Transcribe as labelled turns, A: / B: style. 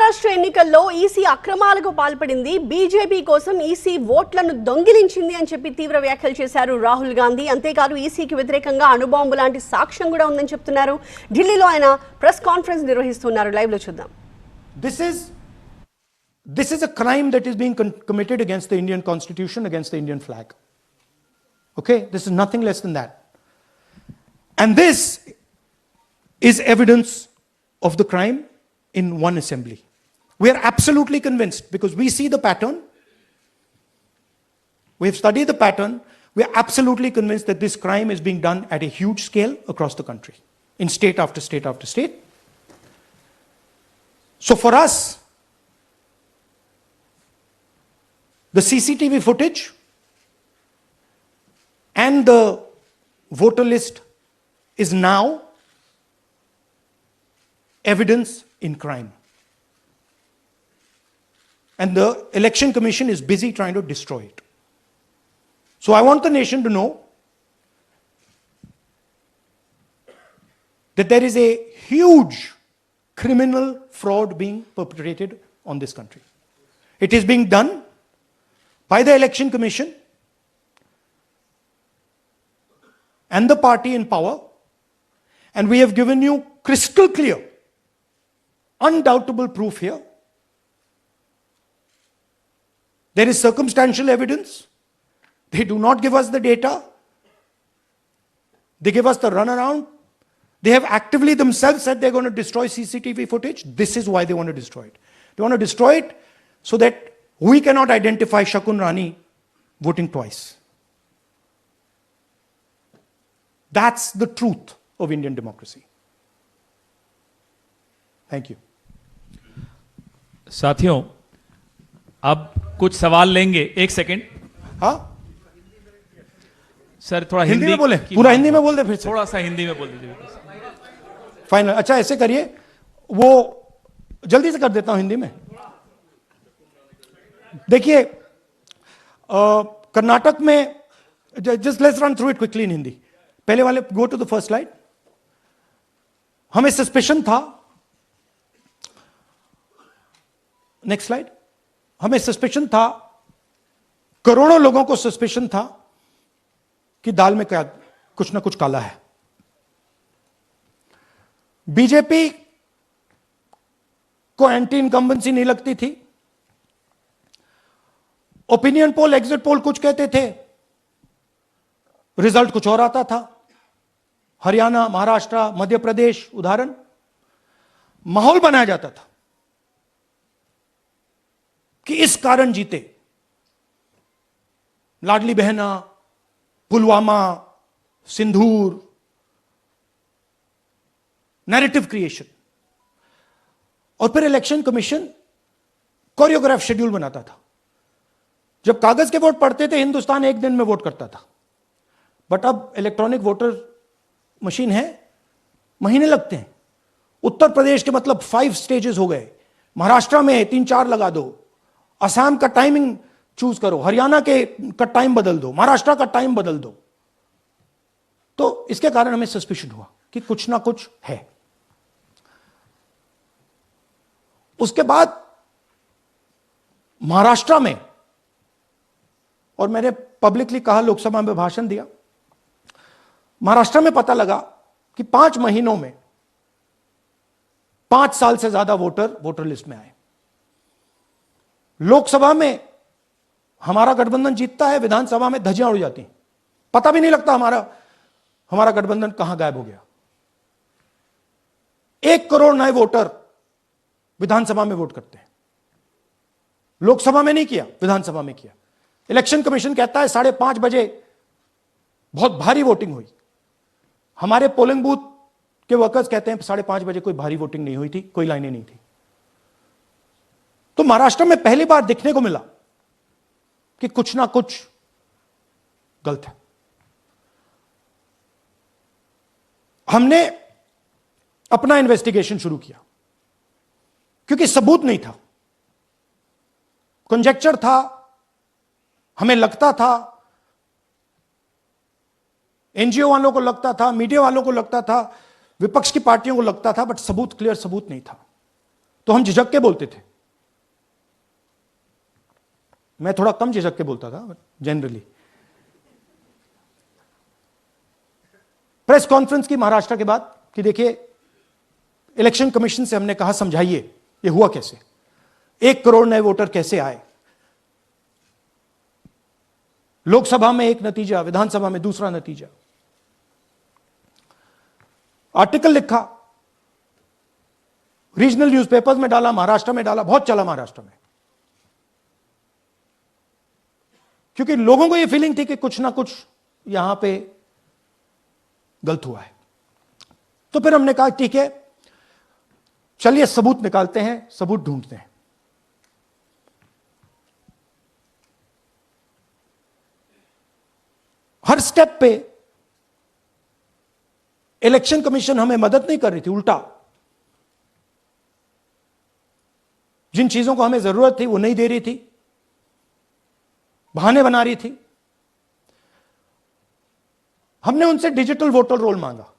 A: మహారాష్ట్ర ఎన్నికల్లో ఈసీ అక్రమాలకు పాల్పడింది, బీజేపీ కోసం ఈసీ ఓట్లను దొంగిలించింది అని చెప్పి తీవ్ర వ్యాఖ్యలు చేశారు రాహుల్ గాంధీ. అంతేకాదు ఈసీకి వ్యతిరేకంగా అణుబాంబు లాంటి సాక్ష్యం కూడా ఉందని చెప్తున్నారు. ఢిల్లీలో ఆయన ప్రెస్ కాన్ఫరెన్స్ నిర్వహిస్తున్నారు. లైవ్ లో చూద్దాం.
B: This is a crime that is being committed against the Indian Constitution, against the Indian flag. Okay, this is nothing less than that. And this is evidence of the crime in one assembly. We are absolutely convinced because we see the pattern. We have studied the pattern. We are absolutely convinced that this crime is being done at a huge scale across the country, in state after state after state. So for us, the CCTV footage and the voter list is now evidence in crime. And the Election Commission is busy trying to destroy it. So I want the nation to know that there is a huge criminal fraud being perpetrated on this country. It is being done by the Election Commission and the party in power, and we have given you crystal clear, undoubtable proof here. There is circumstantial evidence. They do not give us the data. They give us the runaround. They have actively themselves said they're going to destroy CCTV footage. This is why they want to destroy it. They want to destroy it so that we cannot identify Shakun Rani voting twice. That's the truth of Indian democracy. Thank you.
C: साथियों, अब कुछ सवाल लेंगे. एक second.
B: हाँ
C: sir, थोड़ा
B: हिंदी में बोले, पूरा हिंदी में बोल दे, फिर से
C: थोड़ा सा हिंदी में बोल दीजिए.
B: फाइनल. अच्छा ऐसे करिए, वो जल्दी से कर देता हूं हिंदी में. देखिए, कर्नाटक में, just let's run through it quickly in Hindi. पहले वाले go to the first slide. हमें सस्पेशन था, नेक्स्ट स्लाइड. हमें सस्पेशन था, करोड़ों लोगों को सस्पेशन था कि दाल में क्या कुछ ना कुछ काला है. बीजेपी को एंटी इनकम्बेंसी नहीं लगती थी. ओपिनियन पोल, एग्जिट पोल कुछ कहते थे, रिजल्ट कुछ और आता था. हरियाणा, महाराष्ट्र, मध्य प्रदेश उदाहरण. माहौल बनाया जाता था कि इस कारण जीते. लाडली बहना, पुलवामा, सिंदूर, नैरेटिव क्रिएशन. और फिर इलेक्शन कमीशन कोरियोग्राफ शेड्यूल बनाता था. जब कागज के वोट पड़ते थे, हिंदुस्तान एक दिन में वोट करता था. बट अब इलेक्ट्रॉनिक वोटर मशीन है, महीने लगते हैं. उत्तर प्रदेश के मतलब 5 स्टेजेस हो गए. महाराष्ट्र में 3-4 लगा दो. असम का टाइमिंग चूज करो, हरियाणा के का टाइम बदल दो, महाराष्ट्र का टाइम बदल दो. तो इसके कारण हमें सस्पिशन हुआ कि कुछ ना कुछ है. उसके बाद महाराष्ट्र में, और मैंने पब्लिकली कहा, लोकसभा में भाषण दिया, महाराष्ट्र में पता लगा कि 5 महीनों में 5 साल से ज्यादा वोटर लिस्ट में आए. लोकसभा में हमारा गठबंधन जीतता है, विधानसभा में धज्जियां उड़ जाती हैं. पता भी नहीं लगता हमारा गठबंधन कहां गायब हो गया. 1 करोड़ नए वोटर विधानसभा में वोट करते हैं. लोकसभा में नहीं किया, विधानसभा में किया. इलेक्शन कमीशन कहता है 5:30 बजे बहुत भारी वोटिंग हुई. हमारे पोलिंग बूथ के वर्कर्स कहते हैं 5:30 बजे कोई भारी वोटिंग नहीं हुई थी, कोई लाइनें नहीं थी. तो महाराष्ट्र में पहली बार दिखने को मिला कि कुछ ना कुछ गलत है. हमने अपना इन्वेस्टिगेशन शुरू किया क्योंकि सबूत नहीं था, कंजेक्चर था. हमें लगता था, एनजीओ वालों को लगता था, मीडिया वालों को लगता था, विपक्ष की पार्टियों को लगता था, बट सबूत, क्लियर सबूत नहीं था. तो हम झिझक के बोलते थे। मैं थोड़ा कम झिझक के बोलता था जनरली। प्रेस कॉन्फ्रेंस की महाराष्ट्र के बाद कि देखिए इलेक्शन कमीशन से हमने कहा समझाइए ये हुआ कैसे, 1 करोड़ नए वोटर कैसे आए, लोकसभा में एक नतीजा, विधानसभा में दूसरा नतीजा। आर्टिकल लिखा, रीजनल न्यूज़पेपर्स में डाला, महाराष्ट्र में डाला, बहुत चला महाराष्ट्र में, क्योंकि लोगों को यह फीलिंग थी कि कुछ ना कुछ यहां पे गलत हुआ है। तो फिर हमने कहा ठीक है चलिए सबूत निकालते हैं, सबूत ढूंढते हैं। हर स्टेप पे इलेक्शन कमीशन हमें मदद नहीं कर रही थी, उल्टा जिन चीजों को हमें जरूरत थी वो नहीं दे रही थी, बहाने बना रही थी। हमने उनसे डिजिटल वोटर रोल मांगा।